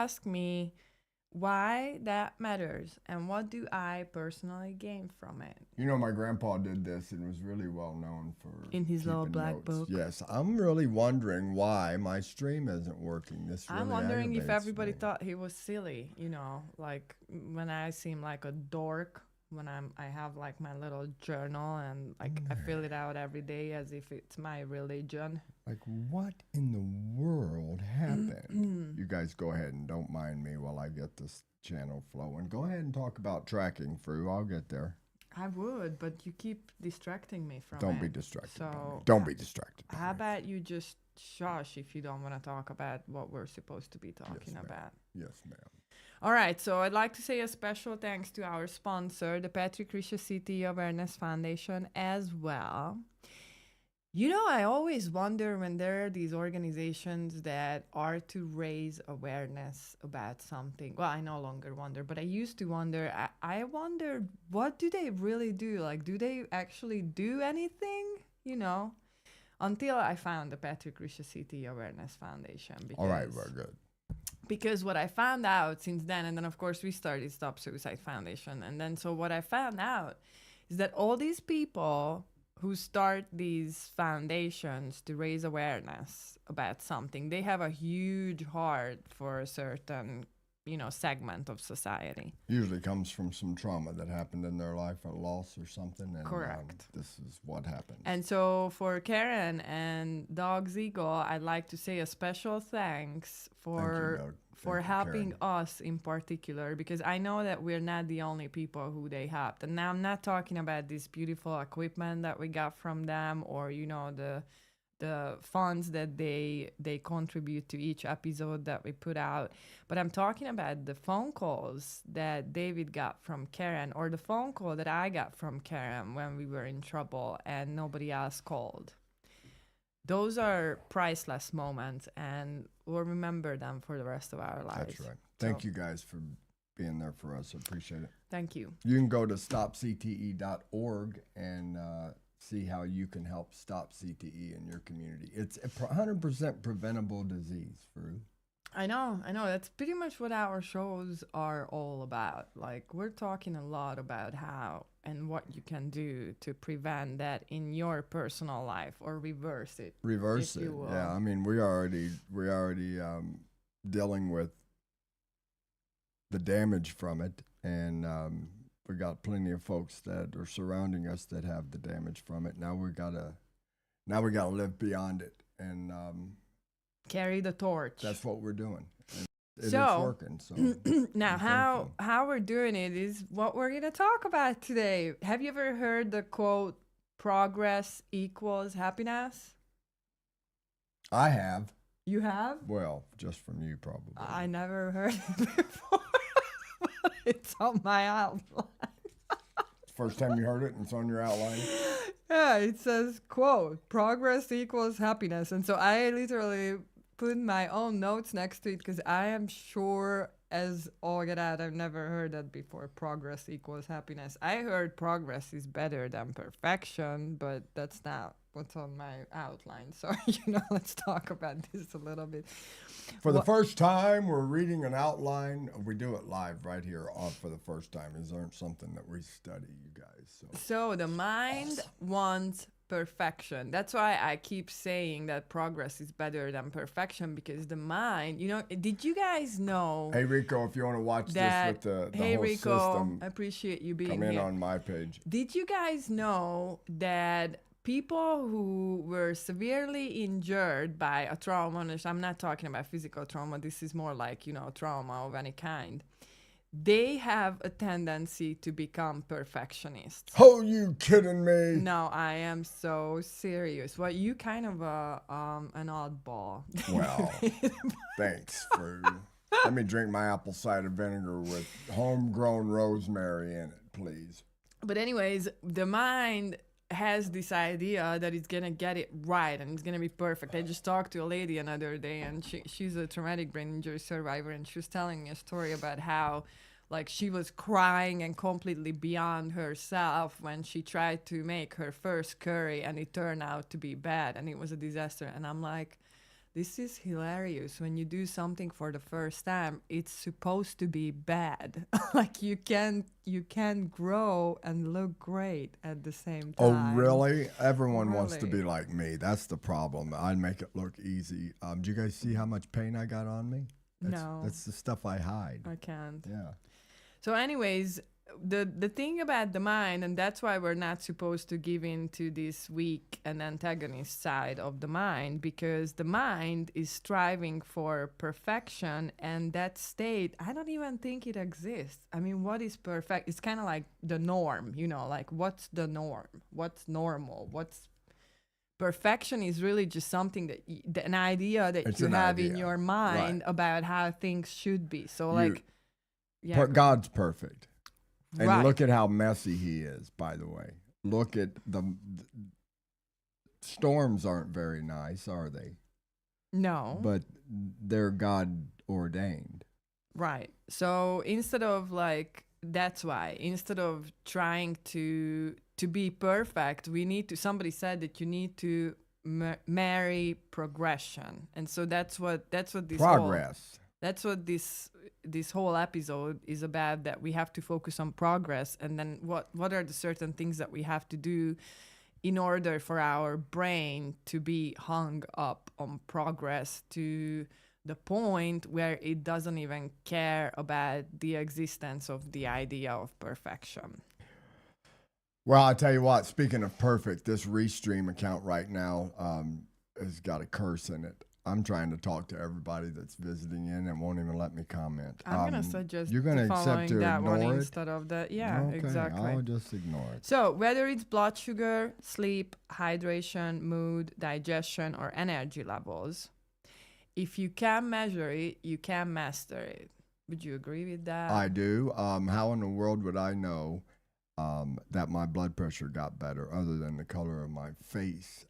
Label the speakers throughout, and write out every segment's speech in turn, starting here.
Speaker 1: ask me why that matters and what do I personally gain from it
Speaker 2: You know, my grandpa did this and was really well known for
Speaker 1: in his little
Speaker 2: keeping
Speaker 1: black
Speaker 2: notes.
Speaker 1: book.
Speaker 2: Yes, I'm really wondering why my stream isn't working. This
Speaker 1: I'm
Speaker 2: really
Speaker 1: wondering if
Speaker 2: aggravates
Speaker 1: everybody
Speaker 2: me.
Speaker 1: thought he was silly, like when I seem like a dork when I have like my little journal and like I fill it out every day as if it's my religion.
Speaker 2: Like, what in the world happened? You guys go ahead and don't mind me while I get this channel flowing. Go ahead and talk about tracking, Fru. I'll get there.
Speaker 1: I would, but you keep distracting me from
Speaker 2: Don't
Speaker 1: it.
Speaker 2: be distracted by me.
Speaker 1: So
Speaker 2: Don't be distracted by
Speaker 1: how
Speaker 2: me.
Speaker 1: about you just shush if you don't want to talk about what we're supposed to be talking about?
Speaker 2: Yes, ma'am.
Speaker 1: All right, so I'd like to say a special thanks to our sponsor, the Patrick Risha City Awareness Foundation, as well. I always wonder when there are these organizations that are to raise awareness about something. Well, I no longer wonder, but I used to wonder. I wonder, what do they really do? Like, do they actually do anything? Until I found the Patrick Risha City Awareness Foundation.
Speaker 2: All right, we're good.
Speaker 1: Because what I found out since then, and then of course we started Stop Suicide Foundation, and then so what I found out is that all these people who start these foundations to raise awareness about something, they have a huge heart for a certain segment of society.
Speaker 2: Usually comes from some trauma that happened in their life, a loss or something. And,
Speaker 1: correct.
Speaker 2: This is what happens.
Speaker 1: And so for Karen and Dog's Eagle, I'd like to say a special thanks for helping us in particular, because I know that we're not the only people who they helped. And now I'm not talking about this beautiful equipment that we got from them, or the funds that they contribute to each episode that we put out. But I'm talking about the phone calls that David got from Karen, or the phone call that I got from Karen when we were in trouble and nobody else called. Those are priceless moments, and we'll remember them for the rest of our lives.
Speaker 2: That's right. Thank you guys for being there for us. I appreciate it.
Speaker 1: Thank you.
Speaker 2: You can go to stopcte.org and see how you can help stop CTE in your community. It's a 100% preventable disease, Fru.
Speaker 1: I know. That's pretty much what our shows are all about. Like, we're talking a lot about how and what you can do to prevent that in your personal life, or reverse it.
Speaker 2: Reverse it. Yeah, I mean, we're already dealing with the damage from it, and we got plenty of folks that are surrounding us that have the damage from it. Now we gotta live beyond it, and
Speaker 1: carry the torch.
Speaker 2: That's what we're doing. It's working. So
Speaker 1: now, how we're doing it is what we're gonna talk about today. Have you ever heard the quote, "Progress equals happiness"?
Speaker 2: I have.
Speaker 1: You have?
Speaker 2: Well, just from you, probably.
Speaker 1: I never heard it before. It's on my outline.
Speaker 2: First time you heard it and it's on your outline?
Speaker 1: Yeah, it says, quote, "Progress equals happiness." And so I literally put my own notes next to it, because I am sure as all get out, I've never heard that before. Progress equals happiness. I heard progress is better than perfection, but that's not what's on my outline. So, let's talk about this a little bit.
Speaker 2: For the first time, we're reading an outline. We do it live right here for the first time. Is there something that we study, you guys?
Speaker 1: So the mind wants perfection. That's why I keep saying that progress is better than perfection, because the mind, did you guys know?
Speaker 2: Hey, Rico, if you want to watch this with the
Speaker 1: hey,
Speaker 2: whole
Speaker 1: Rico,
Speaker 2: system,
Speaker 1: I appreciate you being
Speaker 2: come in
Speaker 1: here.
Speaker 2: on my page.
Speaker 1: Did you guys know that people who were severely injured by a trauma, and I'm not talking about physical trauma, this is more like, trauma of any kind, they have a tendency to become perfectionists.
Speaker 2: Oh, you kidding me?
Speaker 1: No, I am so serious. Well, you kind of an oddball.
Speaker 2: Well, thanks, Fru. Let me drink my apple cider vinegar with homegrown rosemary in it, please.
Speaker 1: But anyways, the mind has this idea that it's gonna get it right and it's gonna be perfect. I just talked to a lady another day, and she's a traumatic brain injury survivor, and she was telling me a story about how, like, she was crying and completely beyond herself when she tried to make her first curry, and it turned out to be bad and it was a disaster. And I'm like, this is hilarious. When you do something for the first time, it's supposed to be bad. Like you can grow and look great at the same
Speaker 2: Oh,
Speaker 1: time.
Speaker 2: really? Everyone wants to be like me. That's the problem. I make it look easy. Do you guys see how much paint I got on me?
Speaker 1: No.
Speaker 2: That's the stuff I hide.
Speaker 1: I can't.
Speaker 2: Yeah.
Speaker 1: So anyways, the thing about the mind, and that's why we're not supposed to give in to this weak and antagonist side of the mind, because the mind is striving for perfection, and that state, I don't even think it exists. I mean, what is perfect? It's kind of like the norm, like what's the norm? What's normal? What's perfection is really just something that an idea that you have in your mind about how things should be. So
Speaker 2: God's perfect. And
Speaker 1: right.
Speaker 2: Look at how messy he is, by the way. Look at the storms aren't very nice, are they?
Speaker 1: No.
Speaker 2: But they're God ordained.
Speaker 1: Right. So instead of that's why, instead of trying to be perfect, somebody said that you need to marry progression. And so that's what this
Speaker 2: progress.
Speaker 1: That's what this whole episode is about, that we have to focus on progress, and then what are the certain things that we have to do in order for our brain to be hung up on progress to the point where it doesn't even care about the existence of the idea of perfection.
Speaker 2: Well, I tell you what, speaking of perfect, this Restream account right now has got a curse in it. I'm trying to talk to everybody that's visiting in and won't even let me comment.
Speaker 1: I'm going to suggest
Speaker 2: you're gonna
Speaker 1: following that one
Speaker 2: it?
Speaker 1: Instead of that. Yeah,
Speaker 2: okay,
Speaker 1: exactly.
Speaker 2: I'll just ignore it.
Speaker 1: So whether it's blood sugar, sleep, hydration, mood, digestion, or energy levels, if you can measure it, you can master it. Would you agree with that?
Speaker 2: I do. How in the world would I know that my blood pressure got better other than the color of my face?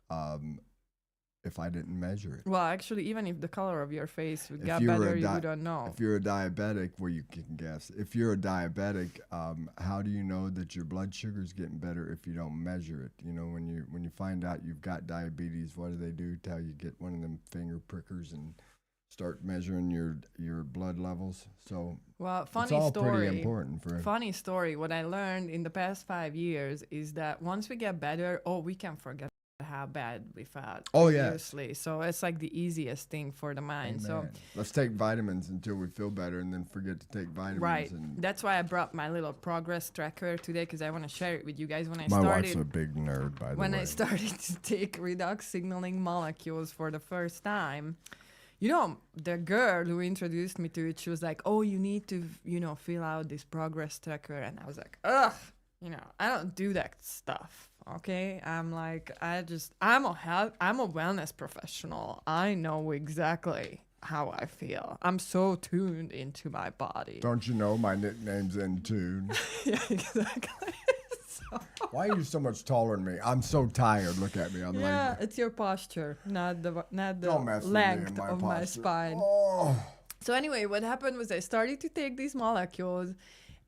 Speaker 2: If I didn't measure it.
Speaker 1: Well, actually, even if the color of your face got better, you wouldn't know.
Speaker 2: If you're a diabetic, well, you can guess. If you're a diabetic, how do you know that your blood sugar is getting better if you don't measure it? You know, when you find out you've got diabetes, what do? Tell you get one of them finger prickers and start measuring your blood levels. So
Speaker 1: well, funny
Speaker 2: it's all
Speaker 1: story.
Speaker 2: Pretty important
Speaker 1: funny story. What I learned in the past 5 years is that once we get better, we can forget how bad we felt previously. Yeah. So it's like the easiest thing for the mind.
Speaker 2: Amen.
Speaker 1: So
Speaker 2: let's take vitamins until we feel better and then forget to take vitamins.
Speaker 1: Right. That's why I brought my little progress tracker today, because I want to share it with you guys.
Speaker 2: My wife's a big nerd, by the way.
Speaker 1: When I started to take redox signaling molecules for the first time, the girl who introduced me to it, she was like, you need to, fill out this progress tracker. And I was like, ugh, I don't do that stuff. Okay, I'm like, I'm a wellness professional. I know exactly how I feel. I'm so tuned into my body.
Speaker 2: Don't you know my nickname's In Tune?
Speaker 1: Yeah, exactly.
Speaker 2: Why are you so much taller than me? I'm so tired. Look at me. I'm like,
Speaker 1: it's your posture, not the length of my spine.
Speaker 2: Oh.
Speaker 1: So anyway, what happened was I started to take these molecules.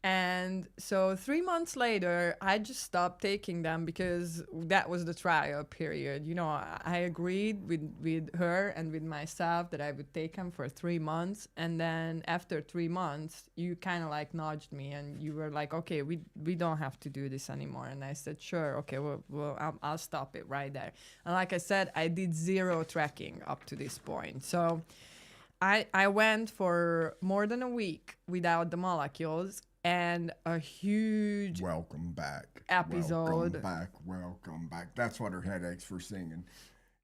Speaker 1: And so 3 months later, I just stopped taking them because that was the trial period. I agreed with her and with myself that I would take them for 3 months. And then after 3 months, you kind of like nudged me and you were like, okay, we don't have to do this anymore. And I said, sure, okay, well I'll stop it right there. And like I said, I did 0 tracking up to this point. So I went for more than a week without the molecules. And a huge
Speaker 2: welcome back
Speaker 1: episode.
Speaker 2: Welcome back. That's what her headaches for singing.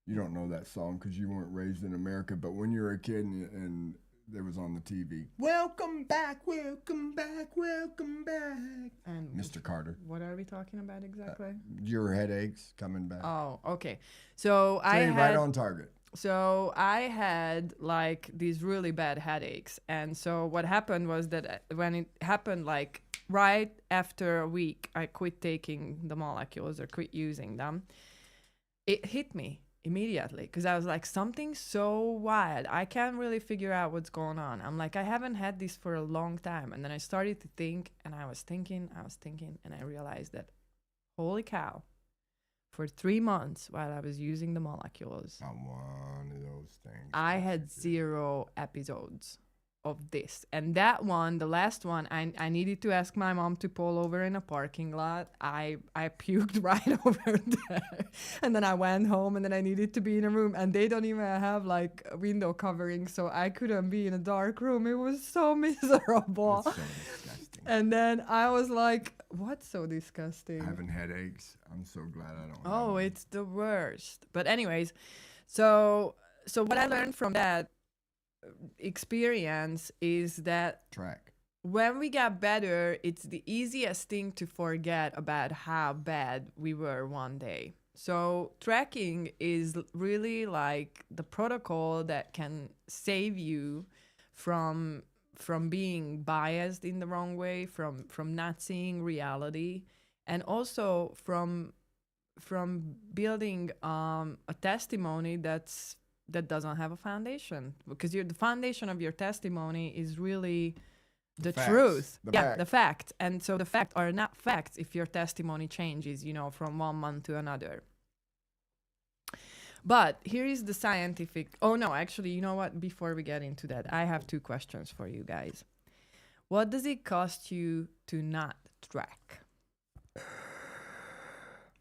Speaker 2: You don't know that song because you weren't raised in America, but when you were a kid and there was on the TV, welcome back, welcome back, welcome back. And Mr. Carter.
Speaker 1: What are we talking about exactly?
Speaker 2: Your headaches coming back.
Speaker 1: Oh, okay. So I had
Speaker 2: right on target.
Speaker 1: So I had like these really bad headaches. And so what happened was that when it happened, like right after a week, I quit taking the molecules or quit using them. It hit me immediately because I was like, something so wild. I can't really figure out what's going on. I'm like, I haven't had this for a long time. And then I started to think, and I was thinking, and I realized that, holy cow, for 3 months while I was using the molecules,
Speaker 2: Not one of those things.
Speaker 1: I had 0 episodes of this. And that one, the last one, I needed to ask my mom to pull over in a parking lot. I puked right over there. And then I went home, and then I needed to be in a room, and they don't even have like a window covering, so I couldn't be in a dark room. It was so miserable.
Speaker 2: That's so disgusting.
Speaker 1: And then I was like, what's so disgusting?
Speaker 2: Having headaches. I'm so glad I don't.
Speaker 1: Oh, it's the worst. But anyways, so what I learned from that experience is that
Speaker 2: track.
Speaker 1: When we got better, it's the easiest thing to forget about how bad we were one day. So tracking is really like the protocol that can save you from being biased in the wrong way, from not seeing reality, and also from building a testimony that doesn't have a foundation, because the foundation of your testimony is really the
Speaker 2: facts.
Speaker 1: Truth.
Speaker 2: The
Speaker 1: fact. And so the facts are not facts if your testimony changes, from 1 month to another. But here is the scientific. Oh no, actually, you know what? Before we get into that, I have 2 questions for you guys. What does it cost you to not track?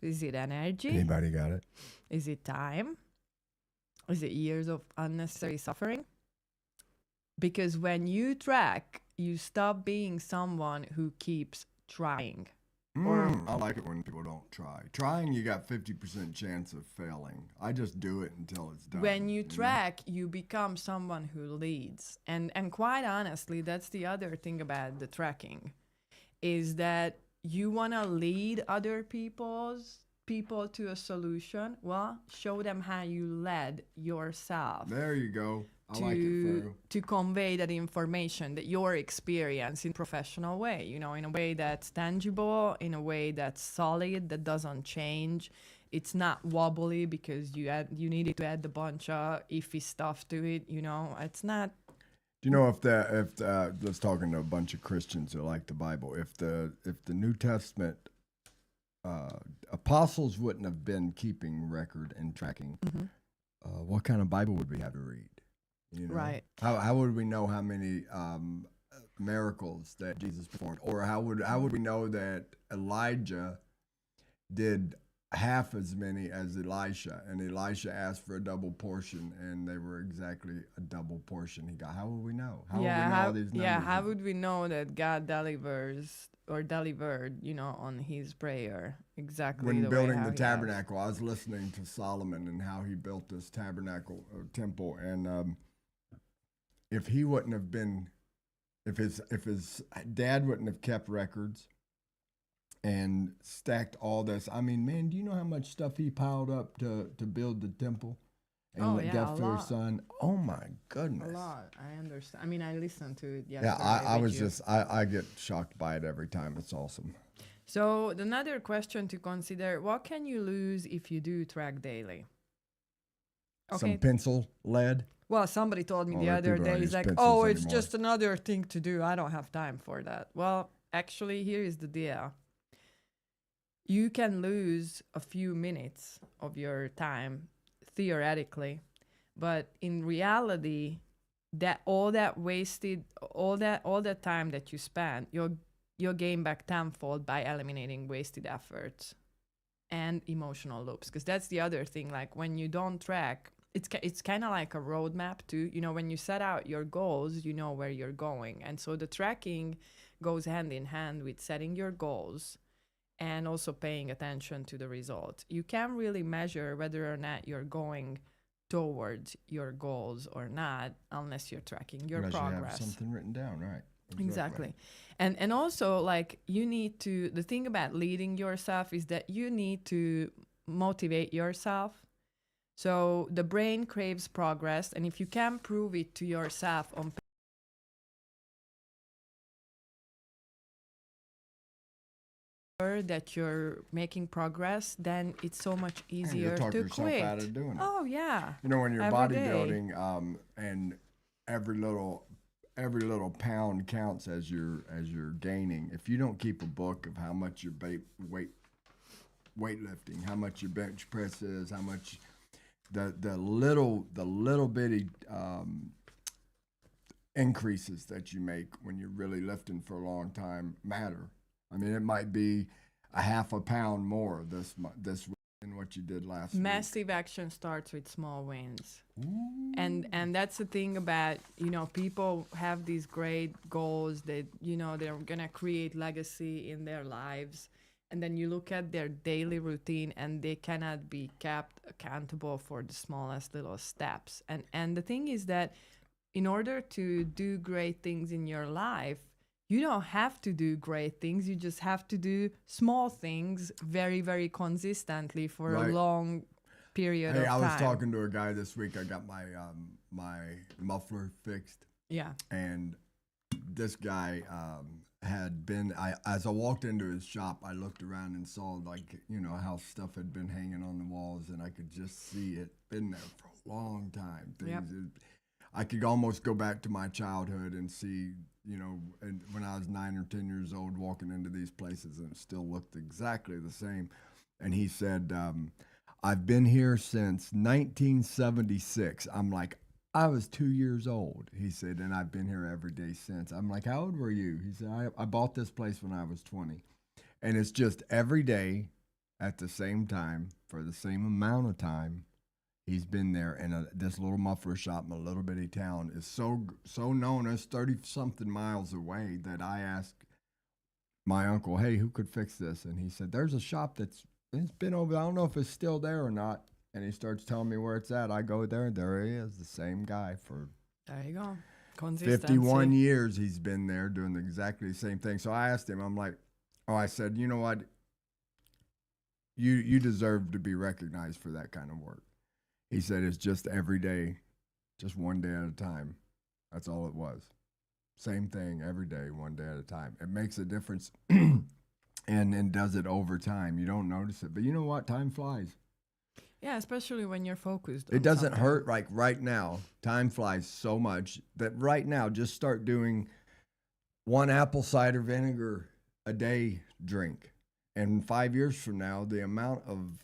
Speaker 1: Is it energy?
Speaker 2: Anybody got it?
Speaker 1: Is it time? Is it years of unnecessary suffering? Because when you track, you stop being someone who keeps trying.
Speaker 2: I like it when people don't try. Trying, you got 50% chance of failing. I just do it until it's done.
Speaker 1: When you track, you become someone who leads. And quite honestly, that's the other thing about the tracking, is that you want to lead other people to a solution. Well, show them how you led yourself.
Speaker 2: There you go. I like it, Fro.
Speaker 1: To convey that information, that your experience in a professional way, in a way that's tangible, in a way that's solid, that doesn't change. It's not wobbly because you needed to add a bunch of iffy stuff to it. It's not.
Speaker 2: Do you know if let's talking to a bunch of Christians who like the Bible, if the New Testament apostles wouldn't have been keeping record and tracking, what kind of Bible would we have to read?
Speaker 1: Right.
Speaker 2: How would we know how many miracles that Jesus performed, or how would we know that Elijah did half as many as Elisha, and Elisha asked for a double portion, and they were exactly a double portion he got? How would we know? How would we know all these numbers?
Speaker 1: Yeah, how would we know that God delivers or delivered, on his prayer exactly
Speaker 2: when
Speaker 1: the
Speaker 2: building
Speaker 1: way
Speaker 2: the tabernacle? I was listening to Solomon and how he built this tabernacle temple, and if he wouldn't have been, if his dad wouldn't have kept records and stacked all this, I mean, man, do you know how much stuff he piled up to build the temple and death for his son? Oh my goodness,
Speaker 1: a lot. I understand. I mean, I listened to it
Speaker 2: Yeah,
Speaker 1: yesterday.
Speaker 2: I get shocked by it every time. It's awesome.
Speaker 1: So another question to consider: what can you lose if you do track daily?
Speaker 2: Okay. Some pencil lead.
Speaker 1: Well, somebody told me the other day, he's like, it's anymore. Just another thing to do. I don't have time for that. Well, actually, here is the deal. You can lose a few minutes of your time, theoretically, but in reality, all that time that you spent, you'll gain back tenfold by eliminating wasted efforts and emotional loops. Because that's the other thing. Like when you don't track, it's kind of like a roadmap too. When you set out your goals, you know where you're going. And so the tracking goes hand in hand with setting your goals and also paying attention to the results. You can't really measure whether or not you're going towards your goals or not unless you're tracking your progress.
Speaker 2: You have something written down, right?
Speaker 1: Exactly. And also, like, the thing about leading yourself is that you need to motivate yourself. So the brain craves progress, and if you can prove it to yourself on paper that you're making progress, then it's so much easier to quit.
Speaker 2: Out of doing it.
Speaker 1: Oh yeah.
Speaker 2: When you're bodybuilding, and every little pound counts as you're gaining. If you don't keep a book of how much your weight weightlifting, how much your bench press is, how much the little bitty increases that you make when you're really lifting for a long time matter. I mean, it might be a half a pound more this week than what you did last week.
Speaker 1: Massive action starts with small wins. Ooh. And that's the thing about, people have these great goals that, they're going to create legacy in their lives. And then you look at their daily routine and they cannot be kept accountable for the smallest little steps. And the thing is that in order to do great things in your life, you don't have to do great things. You just have to do small things very, very consistently for a long period of time.
Speaker 2: I was talking to a guy this week. I got my my muffler fixed.
Speaker 1: Yeah.
Speaker 2: And this guy had been, as I walked into his shop, I looked around and saw, how stuff had been hanging on the walls, and I could just see it been there for a long time. I could almost go back to my childhood and see, and when I was 9 or 10 years old, walking into these places, and it still looked exactly the same. And he said, I've been here since 1976. I'm like, I was 2 years old. He said, and I've been here every day since. I'm like, how old were you? He said, I bought this place when I was 20. And it's just every day at the same time for the same amount of time. He's been there, and this little muffler shop in a little bitty town is so known as 30-something miles away that I asked my uncle, hey, who could fix this? And he said, there's a shop it's been over. I don't know if it's still there or not. And he starts telling me where it's at. I go there, and there he is, the same guy for
Speaker 1: there you go. Consistency.
Speaker 2: 51 years he's been there doing exactly the same thing. So I asked him, I'm like, I said, you know what? You deserve to be recognized for that kind of work. He said it's just every day, just one day at a time. That's all it was. Same thing every day, one day at a time. It makes a difference and does it over time. You don't notice it. But you know what? Time flies.
Speaker 1: Yeah, especially when you're focused.
Speaker 2: It doesn't hurt like right now. Time flies so much that right now just start doing 1 apple cider vinegar a day drink. And 5 years from now, the amount of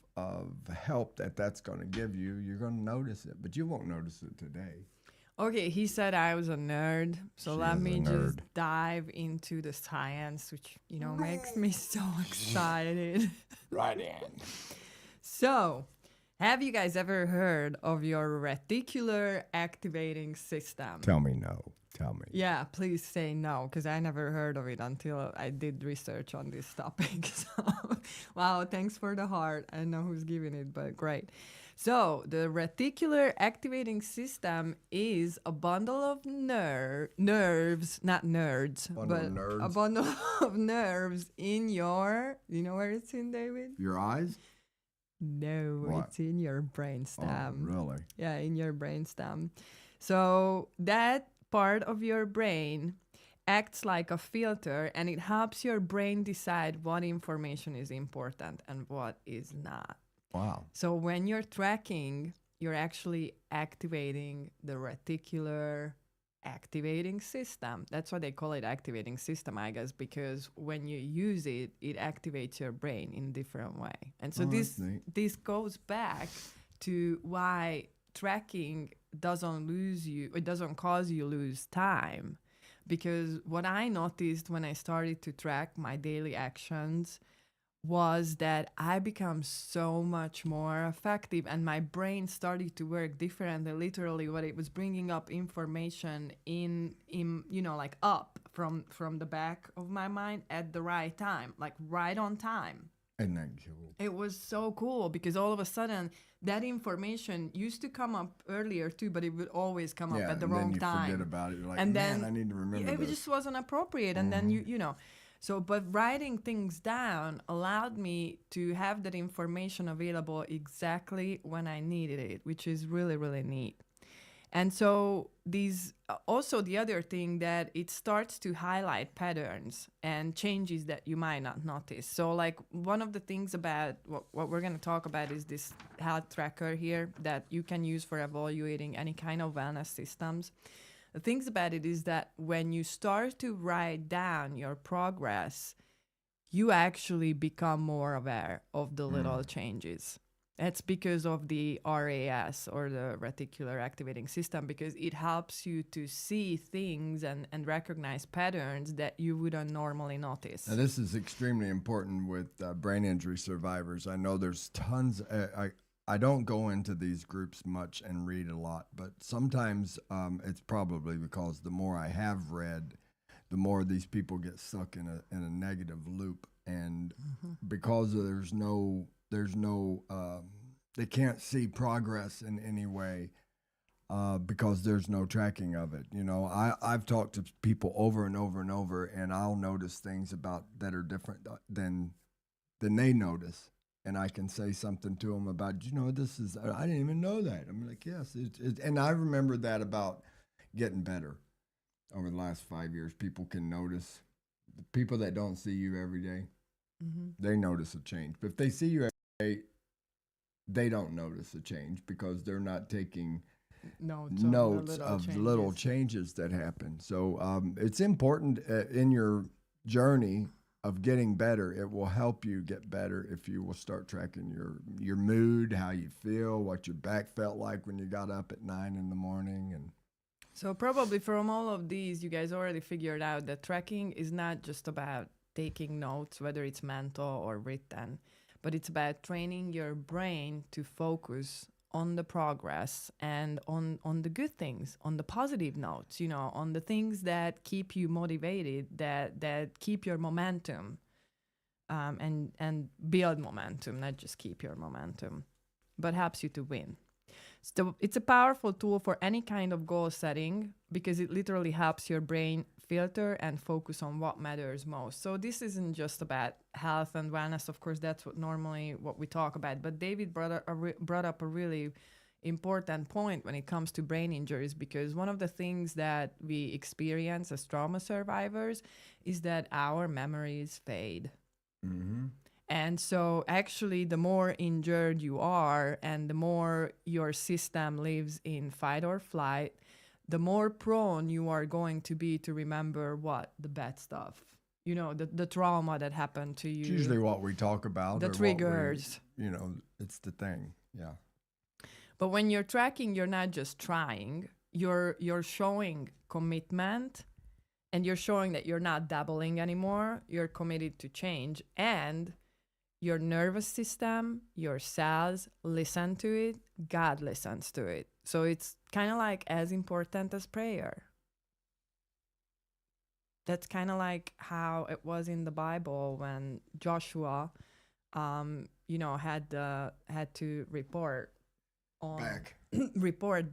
Speaker 2: help that's going to give you, you're going to notice it, but you won't notice it today.
Speaker 1: Okay, he said I was a nerd, so let me just dive into the science, which, makes me so excited.
Speaker 2: Right in.
Speaker 1: So, have you guys ever heard of your reticular activating system?
Speaker 2: Tell me no. Tell me.
Speaker 1: Yeah, please say no, because I never heard of it until I did research on this topic. So, wow, thanks for the heart. I know who's giving it, but great. So, the reticular activating system is a bundle of nerves, not nerds, a bundle of nerves in your, you know where it's in, David?
Speaker 2: Your eyes?
Speaker 1: No,
Speaker 2: what?
Speaker 1: It's in your brainstem.
Speaker 2: Oh, really?
Speaker 1: Yeah, in your brainstem. So, that part of your brain acts like a filter, and it helps your brain decide what information is important and what is not.
Speaker 2: Wow.
Speaker 1: So when you're tracking, you're actually activating the reticular activating system. That's why they call it activating system, I guess, because when you use it, it activates your brain in a different way. And so this goes back to why tracking it doesn't cause you lose time. Because what I noticed when I started to track my daily actions was that I become so much more effective, and my brain started to work differently. Literally, what it was bringing up information in like up from the back of my mind at the right time, like right on time.
Speaker 2: Isn't that cool?
Speaker 1: It was so cool because all of a sudden that information used to come up earlier too, but it would always come up at the wrong time.
Speaker 2: And then you forget about it. You're like,
Speaker 1: and
Speaker 2: man,
Speaker 1: then
Speaker 2: I need to remember
Speaker 1: it
Speaker 2: this.
Speaker 1: just wasn't appropriate. And then you know. So, but writing things down allowed me to have that information available exactly when I needed it, which is really, really neat. And so also the other thing that it starts to highlight patterns and changes that you might not notice. So like one of the things about what we're going to talk about is this health tracker here that you can use for evaluating any kind of wellness systems. The things about it is that when you start to write down your progress, you actually become more aware of the little changes. That's because of the RAS, or the reticular activating system, because it helps you to see things and recognize patterns that you wouldn't normally notice.
Speaker 2: Now, this is extremely important with brain injury survivors. I know there's tons. I don't go into these groups much and read a lot, but sometimes it's probably because the more I have read, the more these people get stuck in a negative loop, and because there's no they can't see progress in any way because there's no tracking of it. You know, I've talked to people over and over and over, and I'll notice things about that are different than they notice. And I can say something to them about, you know, I didn't even know that. I'm like, yes. And I remember that about getting better over the last 5 years. People can notice. The people that don't see you every day, they notice a change. But if they see you every day, they don't notice a change because they're not taking notes of the little changes that happen. So it's important in your journey of getting better. It will help you get better if you will start tracking your mood, how you feel, what your back felt like when you got up at 9 in the morning. And
Speaker 1: so probably from all of these, you guys already figured out that tracking is not just about taking notes, whether it's mental or written, but it's about training your brain to focus on the progress and on the good things, on the positive notes, you know, on the things that keep you motivated, that keep your momentum, and build momentum, not just keep your momentum, but helps you to win. So it's a powerful tool for any kind of goal setting because it literally helps your brain filter and focus on what matters most. So this isn't just about health and wellness. Of course, that's what we talk about. But David brought up a really important point when it comes to brain injuries, because one of the things that we experience as trauma survivors is that our memories fade. Mm-hmm. And so actually, the more injured you are and the more your system lives in fight or flight, the more prone you are going to be to remember the bad stuff, you know, the trauma that happened to you.
Speaker 2: It's usually what we talk about.
Speaker 1: The triggers.
Speaker 2: It's the thing. Yeah.
Speaker 1: But when you're tracking, you're not just trying. You're showing commitment, and you're showing that you're not dabbling anymore. You're committed to change, and your nervous system, your cells listen to it. God listens to it. So it's kind of like as important as prayer. That's kind of like how it was in the Bible when Joshua, had to report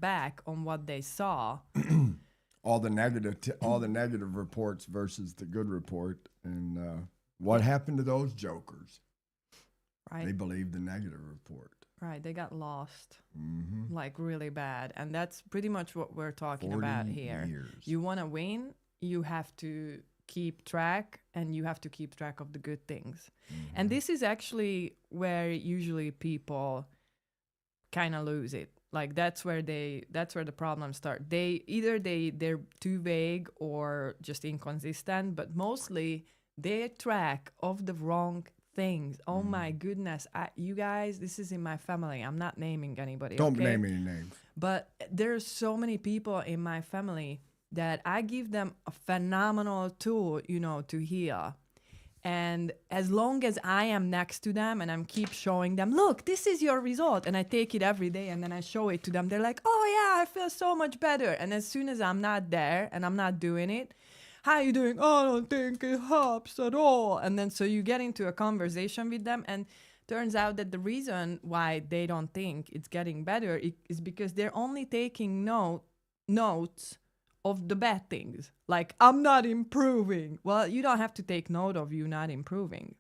Speaker 1: back on what they saw.
Speaker 2: all the negative reports versus the good report, and what happened to those jokers? Right. They believed the negative report.
Speaker 1: Right. They got lost, like really bad. And that's pretty much what we're talking about here.
Speaker 2: Years.
Speaker 1: You want to win, you have to keep track, and you have to keep track of the good things. And this is actually where usually people kind of lose it. Like that's where the problems start. They're too vague or just inconsistent, but mostly they track of the wrong things. Oh my goodness. You guys, this is in my family. I'm not naming anybody.
Speaker 2: Don't name any names.
Speaker 1: But there's so many people in my family that I give them a phenomenal tool, to heal. And as long as I am next to them and I'm keep showing them, look, this is your result. And I take it every day and then I show it to them. They're like, oh yeah, I feel so much better. And as soon as I'm not there and I'm not doing it, how are you doing? Oh, I don't think it helps at all. And then so you get into a conversation with them, and turns out that the reason why they don't think it's getting better is because they're only taking notes of the bad things. Like, I'm not improving. Well, you don't have to take note of you not improving.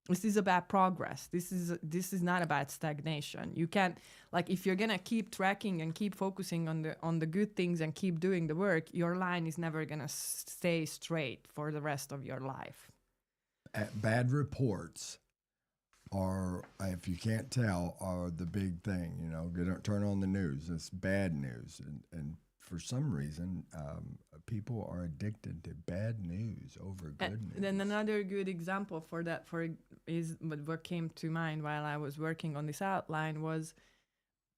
Speaker 1: This is about progress. This is not about stagnation. You can't, like, if you're gonna keep tracking and keep focusing on the good things and keep doing the work, your line is never gonna stay straight for the rest of your life.
Speaker 2: Bad reports are, if you can't tell, are the big thing. Turn on the news. It's bad news, and for some reason, people are addicted to bad news over good news.
Speaker 1: Then another good example for that is what came to mind while I was working on this outline was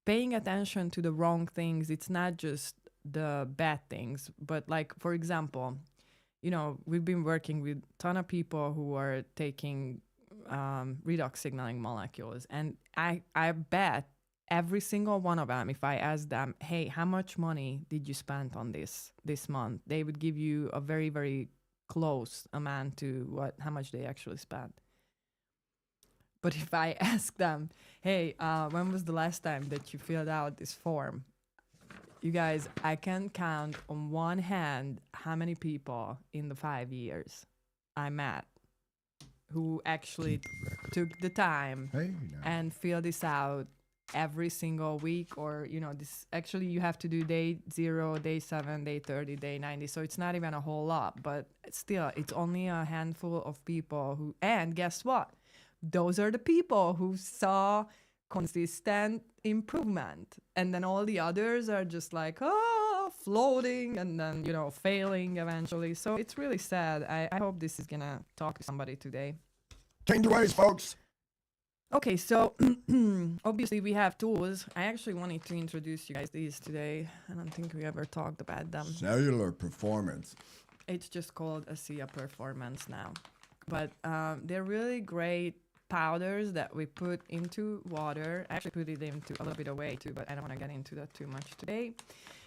Speaker 1: paying attention to the wrong things. It's not just the bad things, but like, for example, we've been working with a ton of people who are taking redox signaling molecules, and I bet every single one of them, if I ask them, hey, how much money did you spend on this month, they would give you a very, very close amount to how much they actually spent. But if I ask them, hey, when was the last time that you filled out this form? You guys, I can count on one hand how many people in the 5 years I met who actually took the time and filled this out every single week, or this actually you have to do day 0, day 7, day 30, day 90, so it's not even a whole lot, but still it's only a handful of people who, and guess what, those are the people who saw consistent improvement, and then all the others are just like floating and then failing eventually. So it's really sad. I hope this is gonna talk to somebody today.
Speaker 2: Change your ways, folks.
Speaker 1: Okay, so obviously we have tools. I actually wanted to introduce you guys these today. I don't think we ever talked about them.
Speaker 2: Cellular Performance.
Speaker 1: It's just called ASEA Performance now. But they're really great powders that we put into water. I actually put it into a little bit of whey too, but I don't want to get into that too much today.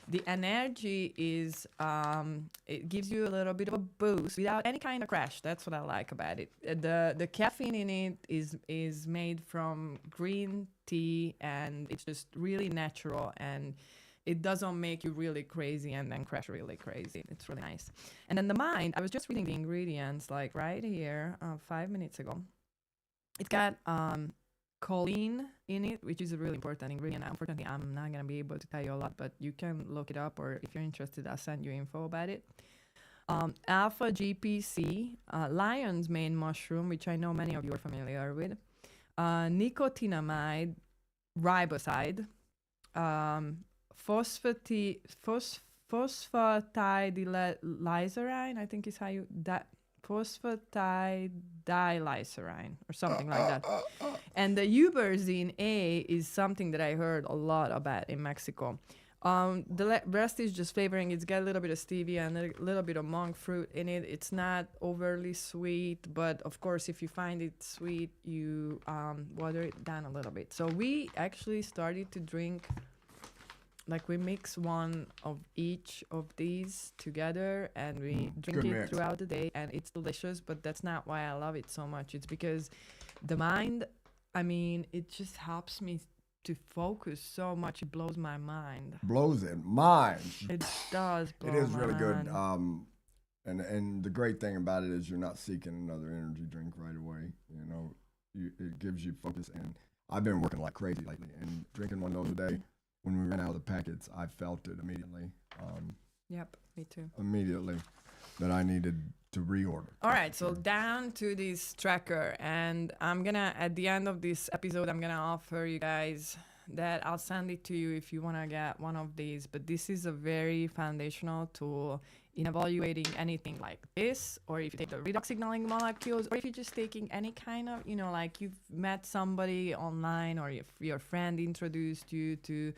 Speaker 1: The energy is, it gives you a little bit of a boost without any kind of crash. That's what I like about it. The caffeine in it is made from green tea, and it's just really natural, and it doesn't make you really crazy and then crash really crazy. It's really nice. And then the mind, I was just reading the ingredients like right here 5 minutes ago. It's got choline in it, which is a really important ingredient. Unfortunately, I'm not going to be able to tell you a lot, but you can look it up, or if you're interested, I'll send you info about it. Alpha GPC, lion's mane mushroom, which I know many of you are familiar with. Nicotinamide riboside. Phosphatidylserine, I think is how you... Phosphatidylserine or something like that. And the uberzine A is something that I heard a lot about in Mexico. The rest is just flavoring. It's got a little bit of stevia and a little bit of monk fruit in it. It's not overly sweet, but of course, if you find it sweet, you water it down a little bit. So we actually started to drink, like we mix one of each of these together, and we drink it throughout the day, and it's delicious. But that's not why I love it so much. It's because the mind, I mean, it just helps me to focus so much. It blows my mind.
Speaker 2: Blows it. Mind.
Speaker 1: It does blow my mind.
Speaker 2: It is really good. And the great thing about it is you're not seeking another energy drink right away. It gives you focus. And I've been working like crazy lately, and drinking one of those a day. When we ran out of the packets, I felt it immediately.
Speaker 1: Yep, me too.
Speaker 2: Immediately, that I needed to reorder.
Speaker 1: All right, so down to this tracker, and I'm gonna, at the end of this episode, I'm gonna offer you guys that I'll send it to you if you wanna get one of these. But this is a very foundational tool in evaluating anything like this, or if you take the redox signaling molecules, or if you're just taking any kind of, like you've met somebody online, or if your friend introduced you to...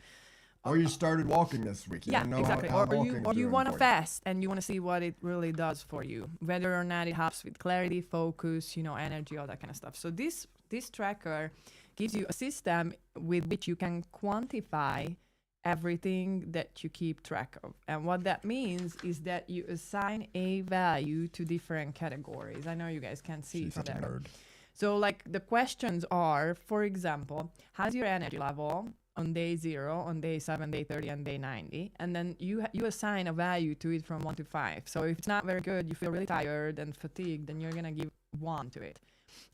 Speaker 2: Or you started walking this week.
Speaker 1: Exactly. Or you want to fast and you want to see what it really does for you, whether or not it helps with clarity, focus, energy, all that kind of stuff. So this tracker gives you a system with which you can quantify everything that you keep track of. And what that means is that you assign a value to different categories. I know you guys can't see from there. So like the questions are, for example, how's your energy level on day 0, on day 7, day 30, and day 90? And then you assign a value to it from 1 to 5. So if it's not very good, you feel really tired and fatigued, then you're going to give 1 to it.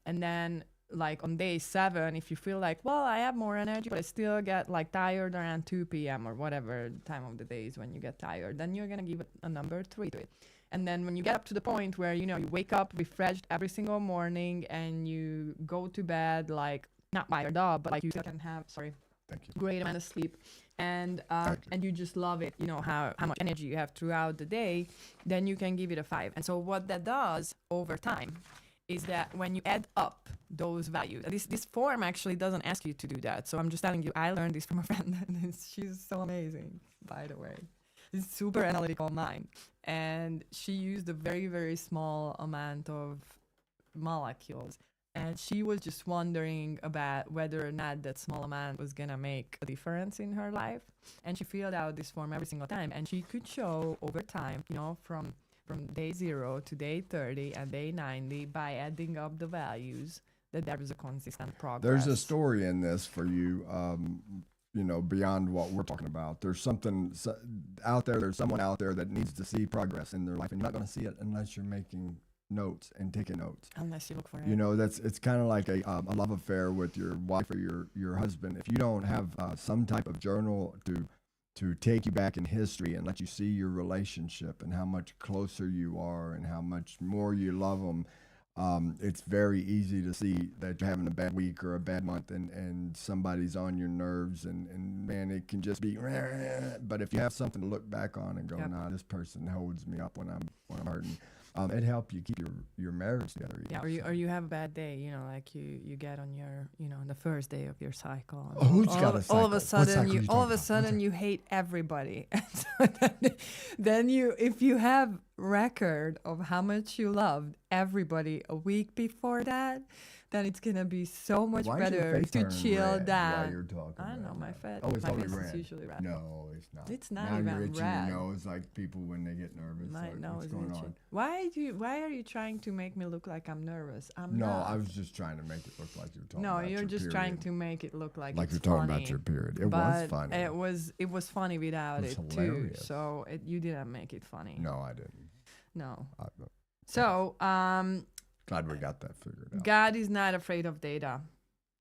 Speaker 1: And then like on day 7, if you feel like, well, I have more energy, but I still get like tired around 2 p.m. or whatever time of the day is when you get tired, then you're going to give it a number 3 to it. And then when you get up to the point where, you wake up refreshed every single morning and you go to bed, like not wired up, but like you still can have,
Speaker 2: Thank you.
Speaker 1: Great amount of sleep, and you just love it, you know, how much energy you have throughout the day, then you can give it a 5. And so what that does over time is that when you add up those values, this form actually doesn't ask you to do that. So I'm just telling you, I learned this from a friend, and she's so amazing, by the way. It's super analytical mind, and she used a very, very small amount of molecules, and she was just wondering about whether or not that small amount was gonna make a difference in her life. And she filled out this form every single time, and she could show over time, you know, from day 0 to day 30 and day 90, by adding up the values, that there was a consistent progress.
Speaker 2: There's a story in this for you, you know, beyond what we're talking about. There's something out there, there's someone out there that needs to see progress in their life, and you're not going to see it unless you're making notes and taking notes.
Speaker 1: Unless you look for it.
Speaker 2: You know, it's kind of like a love affair with your wife or your husband. If you don't have some type of journal to take you back in history and let you see your relationship and how much closer you are and how much more you love them, it's very easy to see that you're having a bad week or a bad month, and somebody's on your nerves, and man, it can just be. But if you have something to look back on and go, nah, this person holds me up when I'm hurting. It helps you keep your marriage together.
Speaker 1: Yeah, or you have a bad day, you know, like you get on your, you know, the first day of your cycle.
Speaker 2: Who's got a cycle?
Speaker 1: All of a sudden you hate everybody. And so then you, if you have record of how much you loved everybody a week before that, then it's gonna be so much better to chill down.
Speaker 2: While you're talking,
Speaker 1: I don't know, my face.
Speaker 2: Oh, it's
Speaker 1: my
Speaker 2: only
Speaker 1: face
Speaker 2: red.
Speaker 1: is usually red.
Speaker 2: No, it's not.
Speaker 1: It's not
Speaker 2: now
Speaker 1: even
Speaker 2: you're itching
Speaker 1: red.
Speaker 2: your nose like people when they get nervous.
Speaker 1: My
Speaker 2: like,
Speaker 1: nose
Speaker 2: what's going
Speaker 1: itching.
Speaker 2: on?
Speaker 1: Why are you trying to make me look like I'm nervous? I'm
Speaker 2: No,
Speaker 1: not.
Speaker 2: I was just trying to make it look like you're talking.
Speaker 1: No,
Speaker 2: about
Speaker 1: you're
Speaker 2: your
Speaker 1: just
Speaker 2: period.
Speaker 1: trying to make it look like it's
Speaker 2: you're talking
Speaker 1: funny.
Speaker 2: about your period. It
Speaker 1: But
Speaker 2: was funny.
Speaker 1: It was funny without
Speaker 2: It
Speaker 1: it
Speaker 2: was
Speaker 1: too.
Speaker 2: hilarious.
Speaker 1: So you didn't make it funny.
Speaker 2: No, I didn't.
Speaker 1: No.
Speaker 2: I,
Speaker 1: So
Speaker 2: glad we got that figured out.
Speaker 1: God is not afraid of data.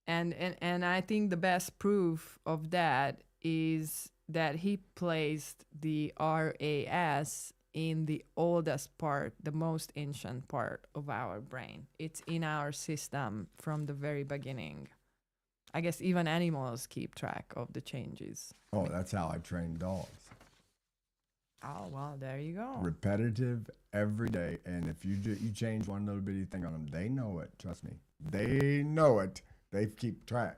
Speaker 1: And I think the best proof of that is that he placed the RAS in the oldest part, the most ancient part of our brain. It's in our system from the very beginning. I guess even animals keep track of the changes.
Speaker 2: Oh, that's how I train dogs.
Speaker 1: Oh, well, there you go.
Speaker 2: Repetitive every day. And if you change one little bitty thing on them, they know it. Trust me. They know it. They keep track.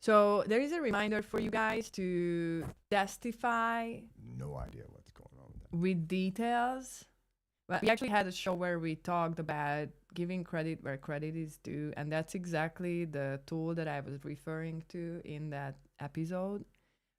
Speaker 1: So there is a reminder for you guys to testify.
Speaker 2: No idea what's going on with that.
Speaker 1: With details. Well, we actually had a show where we talked about giving credit where credit is due. And that's exactly the tool that I was referring to in that episode.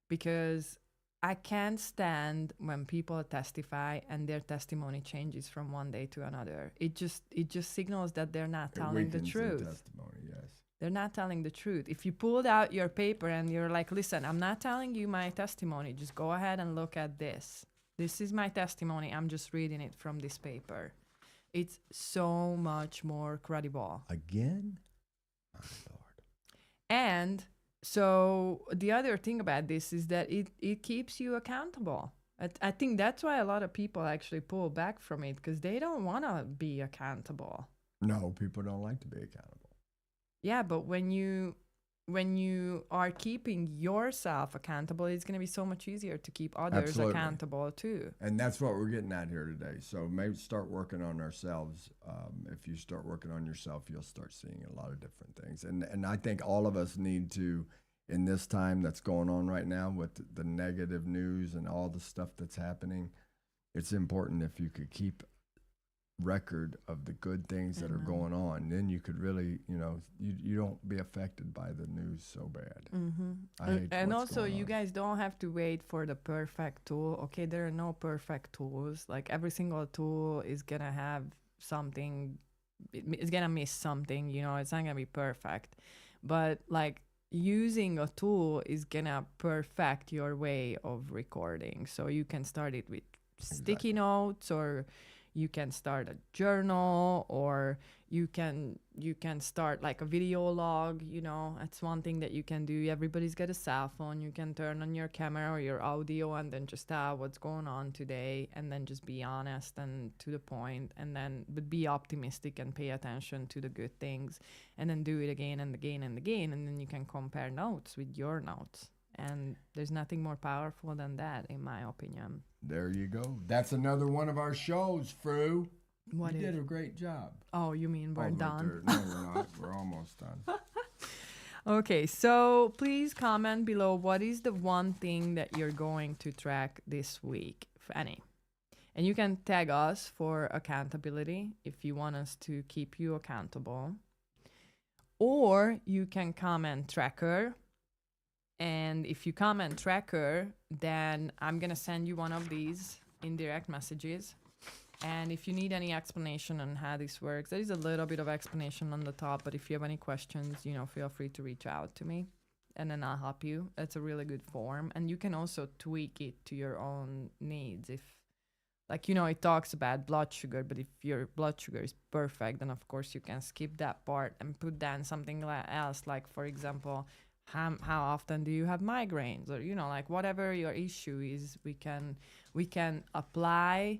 Speaker 1: Because I can't stand when people testify and their testimony changes from one day to another. It just signals that they're not telling the truth.
Speaker 2: Testimony, yes.
Speaker 1: They're not telling the truth. If you pulled out your paper and you're like, listen, I'm not telling you my testimony. Just go ahead and look at this. This is my testimony. I'm just reading it from this paper. It's so much more credible.
Speaker 2: Again? My Lord.
Speaker 1: And so the other thing about this is that it keeps you accountable. I think that's why a lot of people actually pull back from it, because they don't want to be accountable.
Speaker 2: No, people don't like to be accountable.
Speaker 1: Yeah, but when you are keeping yourself accountable, it's going to be so much easier to keep others accountable too.
Speaker 2: And that's what we're getting at here today. So maybe start working on ourselves. If you start working on yourself, you'll start seeing a lot of different things. And I think all of us need to, in this time that's going on right now with the negative news and all the stuff that's happening, it's important if you could keep record of the good things that are going on, then you could really, you don't be affected by the news so bad.
Speaker 1: Mm-hmm. And also, you guys don't have to wait for the perfect tool. Okay, there are no perfect tools. Like every single tool is gonna have something, it's gonna miss something, it's not gonna be perfect. But like using a tool is gonna perfect your way of recording. So you can start it with sticky notes, or you can start a journal, or you can start like a video log. That's one thing that you can do. Everybody's got a cell phone. You can turn on your camera or your audio and then just tell what's going on today, and then just be honest and to the point, but be optimistic and pay attention to the good things, and then do it again and again and again, and then you can compare notes with your notes. And there's nothing more powerful than that, in my opinion.
Speaker 2: There you go. That's another one of our shows, Fru. You did a great job.
Speaker 1: Oh, you mean we're done?
Speaker 2: No, we're not. We're almost done.
Speaker 1: Okay, so please comment below what is the one thing that you're going to track this week, if any. And you can tag us for accountability if you want us to keep you accountable. Or you can comment tracker. And if you comment tracker, then I'm going to send you one of these in direct messages. And if you need any explanation on how this works, there is a little bit of explanation on the top. But if you have any questions, feel free to reach out to me and then I'll help you. It's a really good form. And you can also tweak it to your own needs. If, it talks about blood sugar, but if your blood sugar is perfect, then of course you can skip that part and put down something else. Like, for example, how often do you have migraines? Or, whatever your issue is, we can apply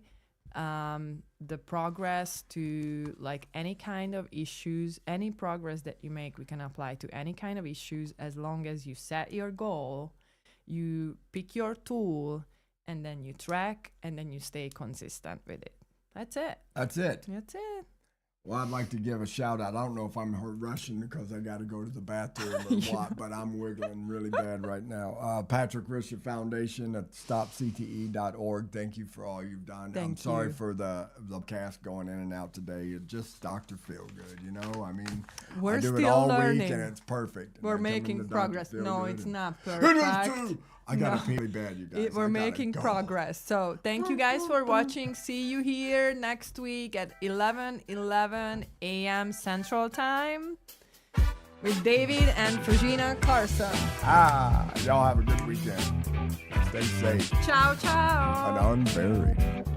Speaker 1: the progress to any kind of issues. Any progress that you make, we can apply to any kind of issues as long as you set your goal, you pick your tool, and then you track, and then you stay consistent with it. That's it. Well,
Speaker 2: I'd like to give a shout out. I don't know if I'm rushing because I got to go to the bathroom or what, but I'm wiggling really bad right now. Patrick Risher Foundation at stopcte.org. Thank you for all you've done. I'm sorry for the cast going in and out today. It just Dr. Feelgood,
Speaker 1: we're
Speaker 2: I do
Speaker 1: still
Speaker 2: it all
Speaker 1: learning.
Speaker 2: Week and it's perfect.
Speaker 1: We're making progress. No, it's not perfect.
Speaker 2: I got it really bad, you guys.
Speaker 1: We're making progress. So thank you guys for watching. See you here next week at 11 a.m. Central Time with David and David Carson.
Speaker 2: Y'all have a good weekend. Stay safe.
Speaker 1: Ciao, ciao.
Speaker 2: And unburied.